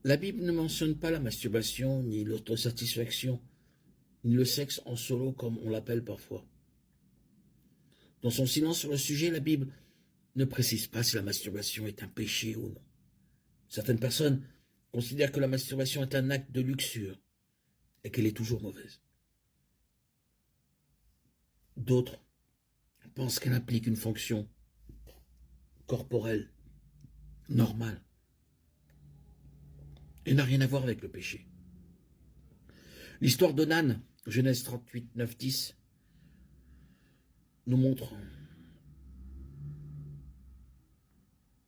La Bible ne mentionne pas la masturbation, ni l'autosatisfaction, ni le sexe en solo comme on l'appelle parfois. Dans son silence sur le sujet, la Bible ne précise pas si la masturbation est un péché ou non. Certaines personnes considèrent que la masturbation est un acte de luxure et qu'elle est toujours mauvaise. D'autres pensent qu'elle implique une fonction corporelle, normale, et n'a rien à voir avec le péché. L'histoire d'Onan, Genèse 38, 9, 10, nous montre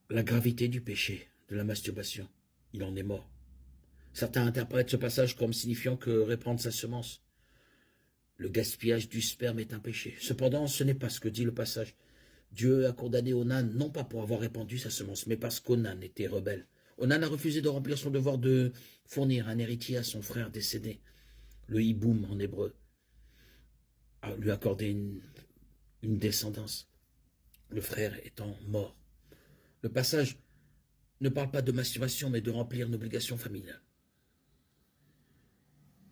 la gravité du péché, de la masturbation. Il en est mort. Certains interprètent ce passage comme signifiant que répandre sa semence, le gaspillage du sperme est un péché. Cependant, ce n'est pas ce que dit le passage. Dieu a condamné Onan non pas pour avoir répandu sa semence, mais parce qu'Onan était rebelle. Onan a refusé de remplir son devoir de fournir un héritier à son frère décédé. Le hiboum en hébreu a lui accordé une descendance, le frère étant mort. Le passage ne parle pas de masturbation, mais de remplir une obligation familiale.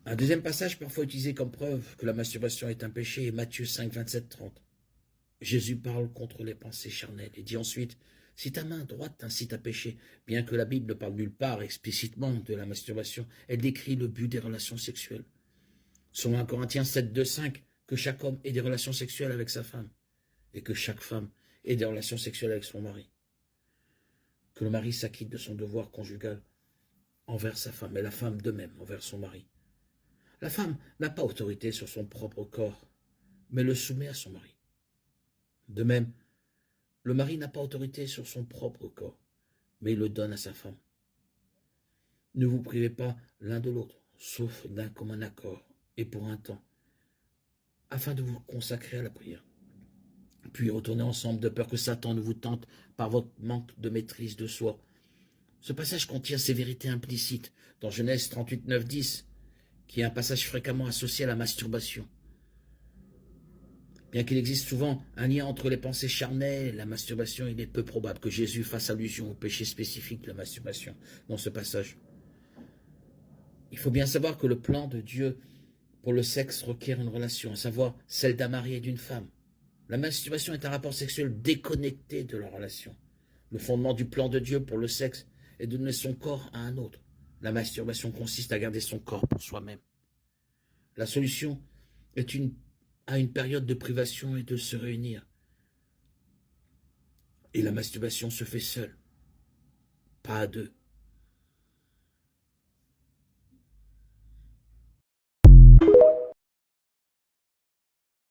Un deuxième passage parfois utilisé comme preuve que la masturbation est un péché est Matthieu 5, 27, 30. Jésus parle contre les pensées charnelles et dit ensuite « Si ta main droite t'incite à pécher », bien que la Bible ne parle nulle part explicitement de la masturbation, elle décrit le but des relations sexuelles. Selon 1 Corinthiens 7, 2, 5, que chaque homme ait des relations sexuelles avec sa femme et que chaque femme ait des relations sexuelles avec son mari. Que le mari s'acquitte de son devoir conjugal envers sa femme et la femme de même envers son mari. La femme n'a pas autorité sur son propre corps, mais le soumet à son mari. De même, le mari n'a pas autorité sur son propre corps, mais il le donne à sa femme. Ne vous privez pas l'un de l'autre, sauf d'un commun accord, et pour un temps, afin de vous consacrer à la prière. Puis retournez ensemble de peur que Satan ne vous tente par votre manque de maîtrise de soi. Ce passage contient ces vérités implicites dans Genèse 38, 9, 10, qui est un passage fréquemment associé à la masturbation. Bien qu'il existe souvent un lien entre les pensées charnelles et la masturbation, il est peu probable que Jésus fasse allusion au péché spécifique de la masturbation dans ce passage. Il faut bien savoir que le plan de Dieu pour le sexe requiert une relation, à savoir celle d'un mari et d'une femme. La masturbation est un rapport sexuel déconnecté de la relation. Le fondement du plan de Dieu pour le sexe est de donner son corps à un autre. La masturbation consiste à garder son corps pour soi-même. La solution est à une période de privation et de se réunir. Et la masturbation se fait seule, pas à deux.